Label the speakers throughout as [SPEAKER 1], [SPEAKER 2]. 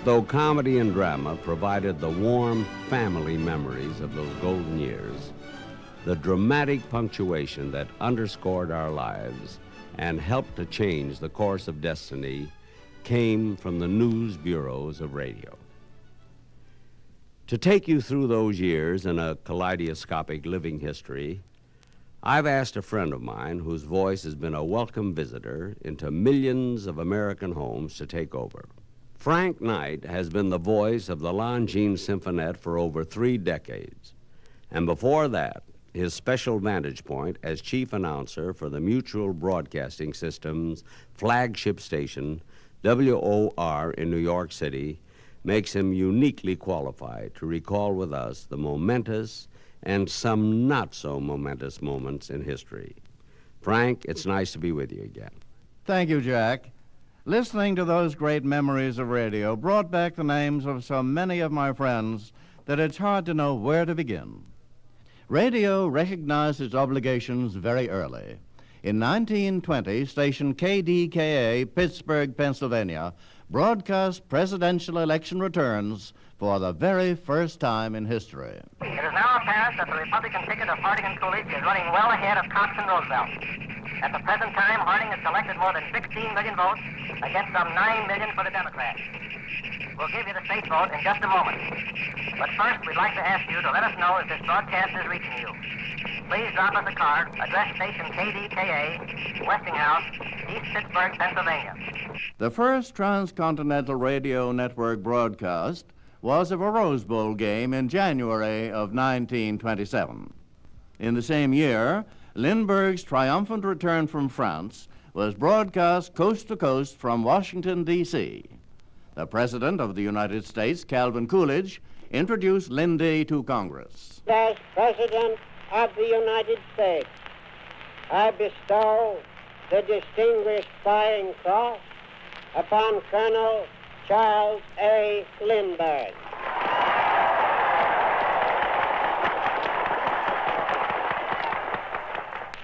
[SPEAKER 1] though comedy and drama provided the warm family memories of those golden years, the dramatic punctuation that underscored our lives and helped to change the course of destiny came from the news bureaus of radio. To take you through those years in a kaleidoscopic living history, I've asked a friend of mine whose voice has been a welcome visitor into millions of American homes to take over. Frank Knight has been the voice of the Longines Symphonette for over 3 decades. And before that, his special vantage point as chief announcer for the Mutual Broadcasting System's flagship station, WOR in New York City, makes him uniquely qualified to recall with us the momentous and some not-so-momentous moments in history. Frank, it's nice to be with you again.
[SPEAKER 2] Thank you, Jack. Listening to those great memories of radio brought back the names of so many of my friends that it's hard to know where to begin. Radio recognized its obligations very early. In 1920, station KDKA, Pittsburgh, Pennsylvania, broadcast presidential election returns for the very first time in history.
[SPEAKER 3] It is now apparent that the Republican ticket of Harding and Coolidge is running well ahead of Cox and Roosevelt. At the present time, Harding has collected more than 16 million votes against some 9 million for the Democrats. We'll give you the state vote in just a moment. But first, we'd like to ask you to let us know if this broadcast is reaching you. Please drop us a card, address station KDKA, Westinghouse, East Pittsburgh, Pennsylvania.
[SPEAKER 2] The first transcontinental radio network broadcast was of a Rose Bowl game in January of 1927. In the same year, Lindberg's triumphant return from France was broadcast coast to coast from Washington, D.C. The President of the United States, Calvin Coolidge, introduced Lindy to Congress.
[SPEAKER 4] As President of the United States, I bestow the Distinguished Flying Cross upon Colonel Charles A. Lindberg.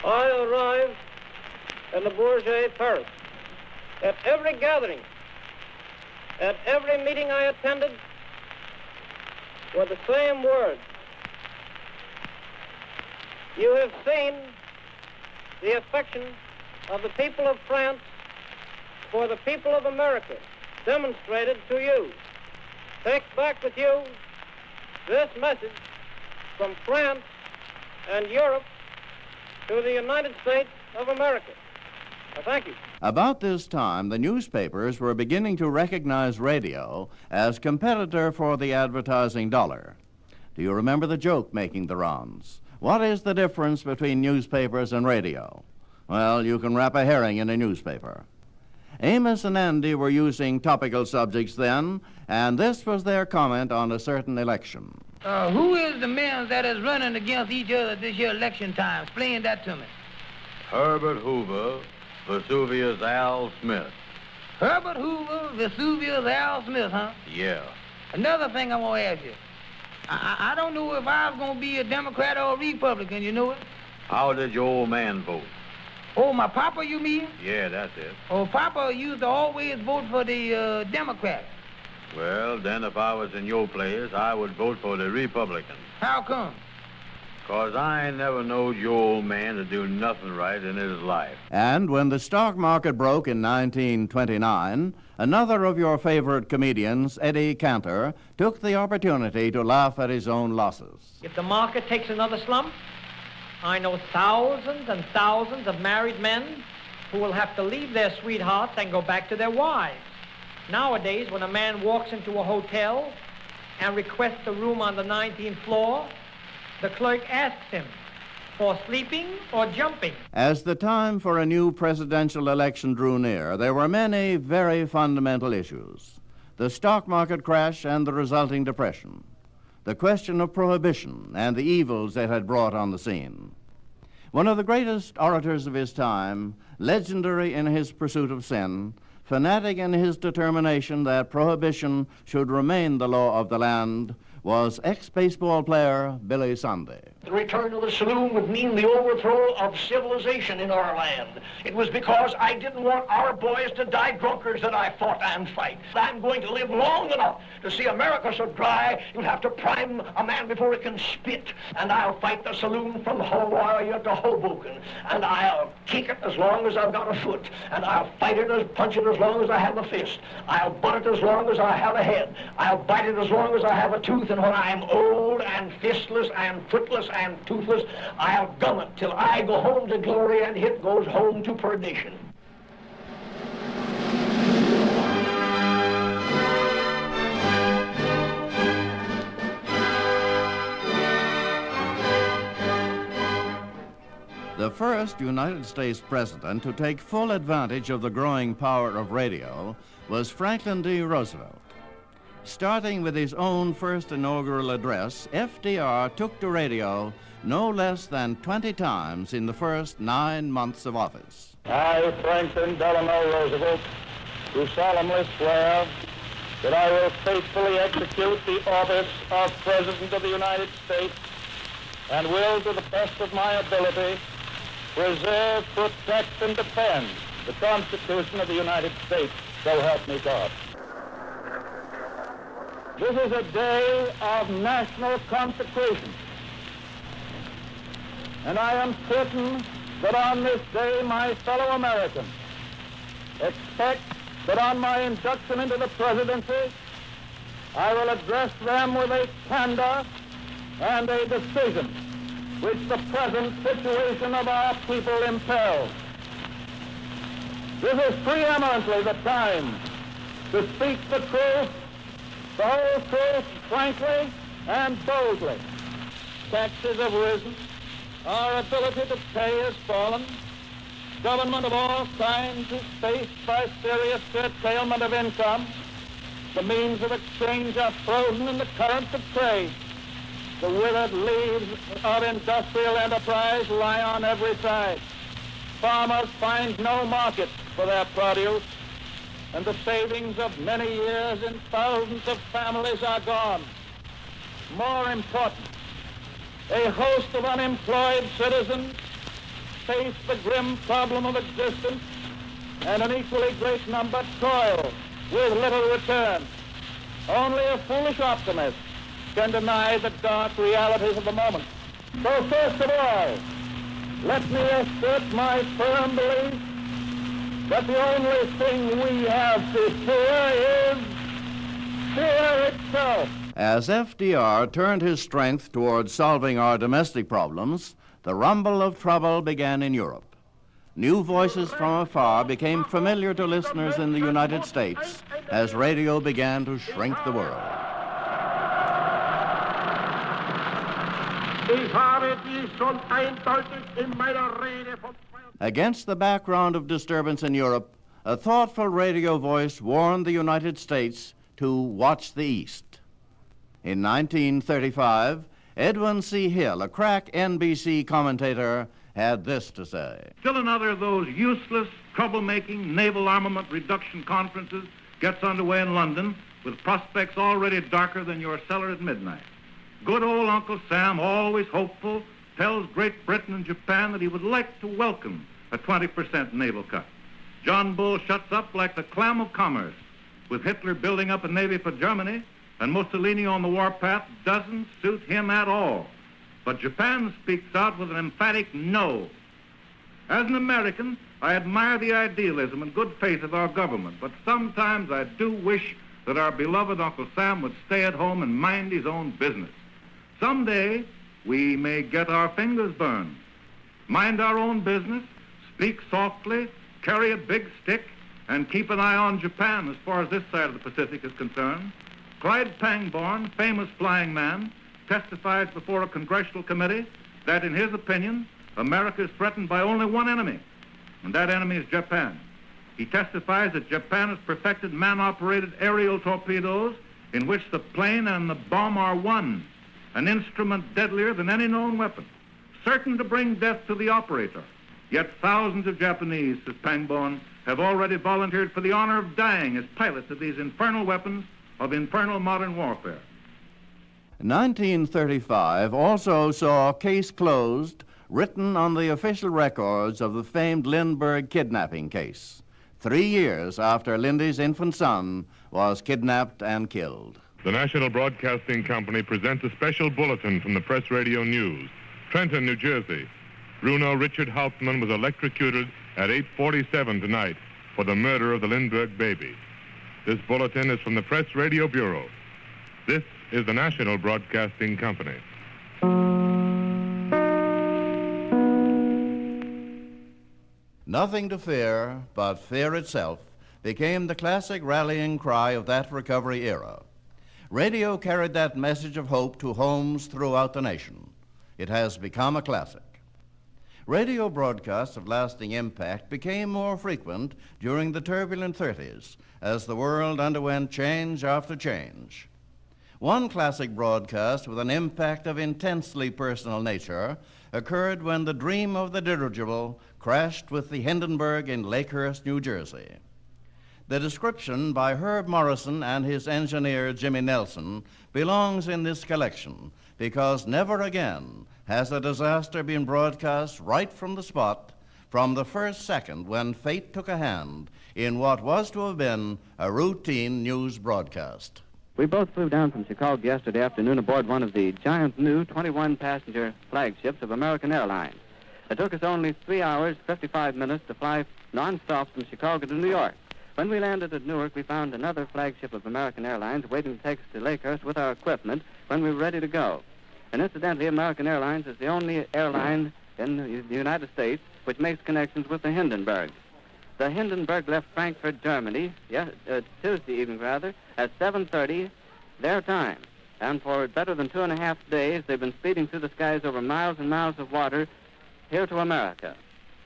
[SPEAKER 4] I arrived in the Bourget, Paris. At every gathering, at every meeting I attended, were the same words. You have seen the affection of the people of France for the people of America demonstrated to you. Take back with you this message from France and Europe to the United States of America. Thank you.
[SPEAKER 2] About this time, the newspapers were beginning to recognize radio as competitor for the advertising dollar. Do you remember the joke making the rounds? What is the difference between newspapers and radio? Well, you can wrap a herring in a newspaper. Amos and Andy were using topical subjects then, and this was their comment on a certain election.
[SPEAKER 5] Who is the men that is running against each other this year election time? Explain that to me.
[SPEAKER 6] Herbert Hoover, Vesuvius Al Smith.
[SPEAKER 5] Herbert Hoover, Vesuvius Al Smith, huh?
[SPEAKER 6] Yeah.
[SPEAKER 5] Another thing I want to ask you. I don't know if I was going to be a Democrat or a Republican, you know it?
[SPEAKER 6] How did your old man vote?
[SPEAKER 5] Oh, my papa, you mean?
[SPEAKER 6] Yeah, that's it.
[SPEAKER 5] Oh, papa used to always vote for the Democrats.
[SPEAKER 6] Well, then if I was in your place, I would vote for the Republicans.
[SPEAKER 5] How come?
[SPEAKER 6] 'Cause I ain't never knowed your old man to do nothing right in his life.
[SPEAKER 2] And when the stock market broke in 1929, another of your favorite comedians, Eddie Cantor, took the opportunity to laugh at his own losses.
[SPEAKER 7] If the market takes another slump, I know thousands and thousands of married men who will have to leave their sweethearts and go back to their wives. Nowadays, when a man walks into a hotel and requests a room on the 19th floor, the clerk asks him, for sleeping or jumping?
[SPEAKER 2] As the time for a new presidential election drew near, there were many very fundamental issues. The stock market crash and the resulting depression. The question of prohibition and the evils it had brought on the scene. One of the greatest orators of his time, legendary in his pursuit of sin, fanatic in his determination that prohibition should remain the law of the land, was ex-baseball player Billy Sunday.
[SPEAKER 8] The return of the saloon would mean the overthrow of civilization in our land. It was because I didn't want our boys to die drunkards that I fought and fight. I'm going to live long enough to see America so dry you'll have to prime a man before he can spit. And I'll fight the saloon from Hawaii to Hoboken. And I'll kick it as long as I've got a foot. And I'll fight it, punch it as long as I have a fist. I'll butt it as long as I have a head. I'll bite it as long as I have a tooth. And when I'm old and fistless and footless and toothless, I'll gum it till I go home to glory and it goes home to perdition.
[SPEAKER 2] The first United States president to take full advantage of the growing power of radio was Franklin D. Roosevelt. Starting with his own first inaugural address, FDR took to radio no less than 20 times in the first 9 months of office.
[SPEAKER 9] I, Franklin Delano Roosevelt, do solemnly swear that I will faithfully execute the office of President of the United States and will, to the best of my ability, preserve, protect, and defend the Constitution of the United States, so help me God. This is a day of national consecration, and I am certain that on this day my fellow Americans expect that on my induction into the presidency, I will address them with a candor and a decision which the present situation of our people impels. This is preeminently the time to speak the truth, the whole truth, frankly and boldly. Taxes have risen. Our ability to pay has fallen. Government of all kinds is faced by serious curtailment of income. The means of exchange are frozen in the currents of trade. The withered leaves of industrial enterprise lie on every side. Farmers find no market for their produce, and the savings of many years in thousands of families are gone. More important, a host of unemployed citizens face the grim problem of existence, and an equally great number toil with little return. Only a foolish optimist can deny the dark realities of the moment. So first of all, let me assert my firm belief that the only thing we have to fear is fear itself.
[SPEAKER 2] As FDR turned his strength towards solving our domestic problems, the rumble of trouble began in Europe. New voices from afar became familiar to listeners in the United States as radio began to shrink the world. Against the background of disturbance in Europe, a thoughtful radio voice warned the United States to watch the East. In 1935, Edwin C. Hill, a crack NBC commentator, had this to say.
[SPEAKER 10] Still another of those useless, troublemaking naval armament reduction conferences gets underway in London with prospects already darker than your cellar at midnight. Good old Uncle Sam, always hopeful, tells Great Britain and Japan that he would like to welcome a 20% naval cut. John Bull shuts up like the clam of commerce. With Hitler building up a navy for Germany and Mussolini on the warpath, doesn't suit him at all. But Japan speaks out with an emphatic no. As an American, I admire the idealism and good faith of our government, but sometimes I do wish that our beloved Uncle Sam would stay at home and mind his own business. Someday, we may get our fingers burned. Mind our own business, speak softly, carry a big stick, and keep an eye on Japan as far as this side of the Pacific is concerned. Clyde Pangborn, famous flying man, testifies before a congressional committee that, in his opinion, America is threatened by only one enemy, and that enemy is Japan. He testifies that Japan has perfected man-operated aerial torpedoes in which the plane and the bomb are one, an instrument deadlier than any known weapon, certain to bring death to the operator. Yet thousands of Japanese, says Pangborn, have already volunteered for the honor of dying as pilots of these infernal weapons of infernal modern warfare.
[SPEAKER 2] 1935 also saw Case Closed written on the official records of the famed Lindberg kidnapping case, 3 years after Lindy's infant son was kidnapped and killed.
[SPEAKER 11] The National Broadcasting Company presents a special bulletin from the Press Radio News. Trenton, New Jersey. Bruno Richard Hauptman was electrocuted at 8:47 tonight for the murder of the Lindberg baby. This bulletin is from the Press Radio Bureau. This is the National Broadcasting Company.
[SPEAKER 2] Nothing to fear but fear itself became the classic rallying cry of that recovery era. Radio carried that message of hope to homes throughout the nation. It has become a classic. Radio broadcasts of lasting impact became more frequent during the turbulent 30s as the world underwent change after change. One classic broadcast with an impact of intensely personal nature occurred when the dream of the dirigible crashed with the Hindenburg in Lakehurst, New Jersey. The description by Herb Morrison and his engineer Jimmy Nelson belongs in this collection because never again has a disaster been broadcast right from the spot, from the first second when fate took a hand in what was to have been a routine news broadcast.
[SPEAKER 12] We both flew down from Chicago yesterday afternoon aboard one of the giant new 21-passenger flagships of American Airlines. It took us only 3 hours, 55 minutes to fly nonstop from Chicago to New York. When we landed at Newark, we found another flagship of American Airlines waiting to take us to Lakehurst with our equipment when we were ready to go. And incidentally, American Airlines is the only airline in the United States which makes connections with the Hindenburg. The Hindenburg left Frankfurt, Germany, Tuesday evening rather, at 7:30 their time. And for better than 2.5 days, they've been speeding through the skies over miles and miles of water here to America.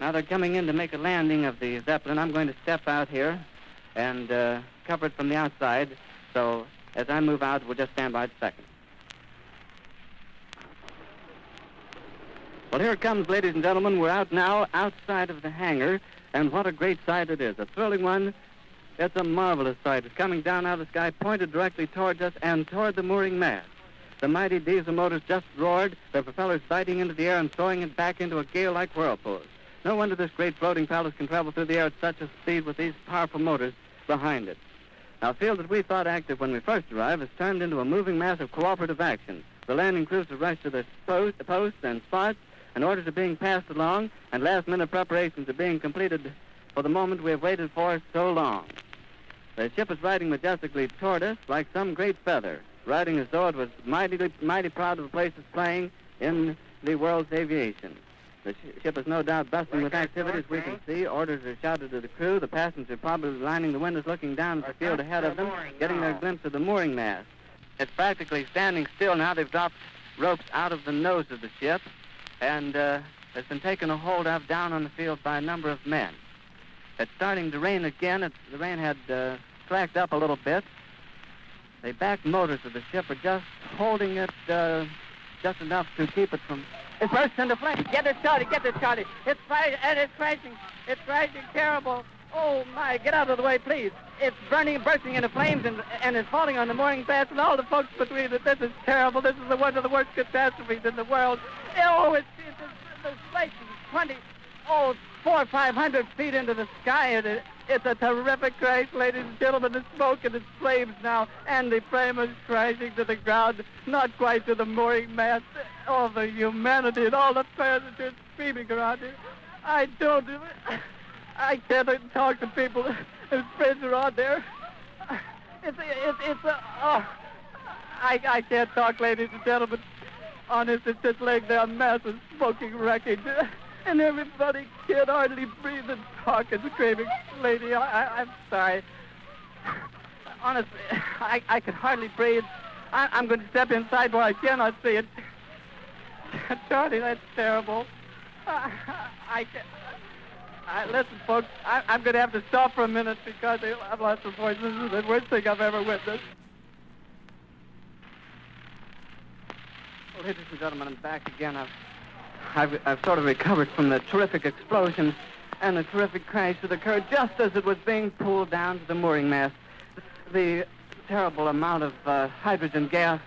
[SPEAKER 12] Now they're coming in to make a landing of the Zeppelin. I'm going to step out here and cover it from the outside. So as I move out, we'll just stand by a second. Well, here it comes, ladies and gentlemen. We're out now outside of the hangar, and what a great sight it is. A thrilling one. It's a marvelous sight. It's coming down out of the sky, pointed directly towards us and toward the mooring mast. The mighty diesel motors just roared, their propellers biting into the air and throwing it back into a gale-like whirlpool. No wonder this great floating palace can travel through the air at such a speed with these powerful motors behind it. Now, a field that we thought active when we first arrived has turned into a moving mass of cooperative action. The landing crews have rushed to their posts and spots, and orders are being passed along, and last-minute preparations are being completed for the moment we have waited for so long. The ship is riding majestically toward us like some great feather, riding as though it was mighty proud of the place it's playing in the world's aviation. The ship is no doubt bustling with activity, as we can see. Orders are shouted to the crew. The passengers are probably lining the windows, looking down at the field ahead of them, getting their glimpse of the mooring mast. It's practically standing still now. They've dropped ropes out of the nose of the ship, and it's been taken a hold of down on the field by a number of men. It's starting to rain again. The rain had slacked up a little bit. The back motors of the ship are just holding it just enough to keep it from...
[SPEAKER 13] It bursts into flames. Get it started. It's crashing. It's crashing terrible. Oh, my, get out of the way, please. It's bursting into flames, and it's falling on the mooring mast and all the folks between it. This is terrible. This is one of the worst catastrophes in the world. Oh, it's flaking 400 or 500 feet into the sky, and it's a terrific crash, ladies and gentlemen. The smoke and the flames now, and the frame is crashing to the ground, not quite to the mooring mast. All the humanity and all the passengers screaming around here. I can't talk to people whose friends are on there. I can't talk, ladies and gentlemen. Honest, it's just laying there a mass of smoking wreckage. And everybody can't hardly breathe and talk and screaming. Lady, I'm sorry. Honestly, I can hardly breathe. I'm going to step inside where I cannot see it. Charlie, that's terrible. Listen, folks, I'm going to have to stop for a minute because I've lost my voice. This is the worst thing I've ever witnessed. Well, ladies and gentlemen, I'm back again. I've sort of recovered from the terrific explosion and the terrific crash that occurred just as it was being pulled down to the mooring mast. The terrible amount of hydrogen gas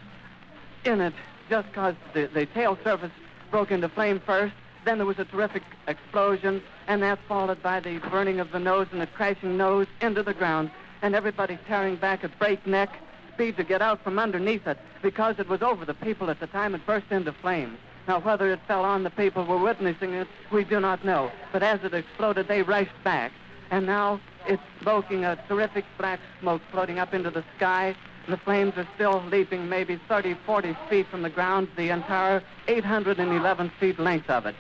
[SPEAKER 12] in it just because the tail surface broke into flame first. Then there was a terrific explosion, and that followed by the burning of the nose and the crashing nose into the ground, and everybody tearing back at breakneck speed to get out from underneath it because it was over the people at the time it burst into flames. Now, whether it fell on the people who were witnessing it, we do not know. But as it exploded, they rushed back, and now it's smoking a terrific black smoke floating up into the sky. The flames are still leaping maybe 30, 40 feet from the ground, the entire 811 feet length of it.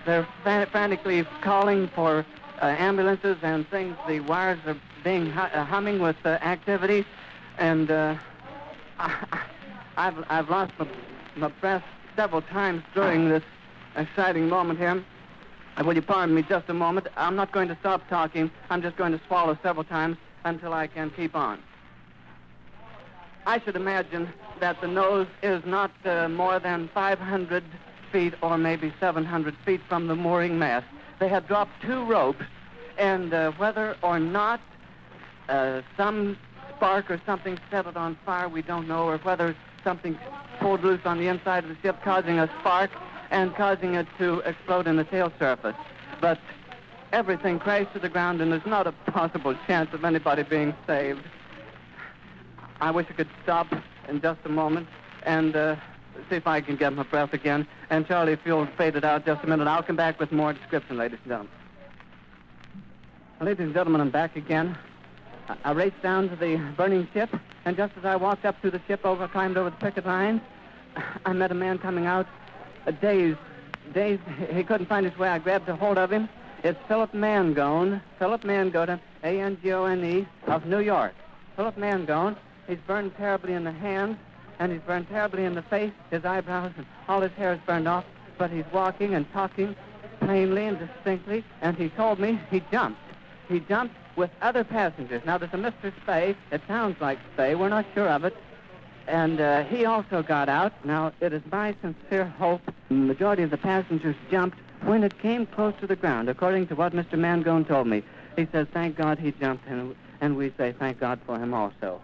[SPEAKER 12] They're frantically calling for ambulances and things. The wires are being humming with activity, and I've lost my breath several times during this exciting moment here. Will you pardon me just a moment? I'm not going to stop talking. I'm just going to swallow several times until I can keep on. I should imagine that the nose is not more than 500 feet or maybe 700 feet from the mooring mast. They had dropped 2 ropes, and whether or not some spark or something set it on fire, we don't know, or whether something pulled loose on the inside of the ship, causing a spark and causing it to explode in the tail surface. But everything crashed to the ground, and there's not a possible chance of anybody being saved. I wish I could stop in just a moment and see if I can get my breath again. And Charlie, if you'll fade it out just a minute, I'll come back with more description, ladies and gentlemen. Ladies and gentlemen, I'm back again. I raced down to the burning ship, and just as I walked up to the ship, climbed over the picket lines, I met a man coming out, dazed. He couldn't find his way. I grabbed a hold of him. It's Philip Mangone, A-N-G-O-N-E, of New York. Philip Mangone. He's burned terribly in the hands, and he's burned terribly in the face. His eyebrows and all his hair is burned off, but he's walking and talking plainly and distinctly, and he told me he jumped. He jumped with other passengers. Now, there's a Mr. Spay. It sounds like Spay. We're not sure of it. And he also got out. Now, it is my sincere hope the majority of the passengers jumped when it came close to the ground, according to what Mr. Mangone told me. He says, thank God he jumped, and we say thank God for him also.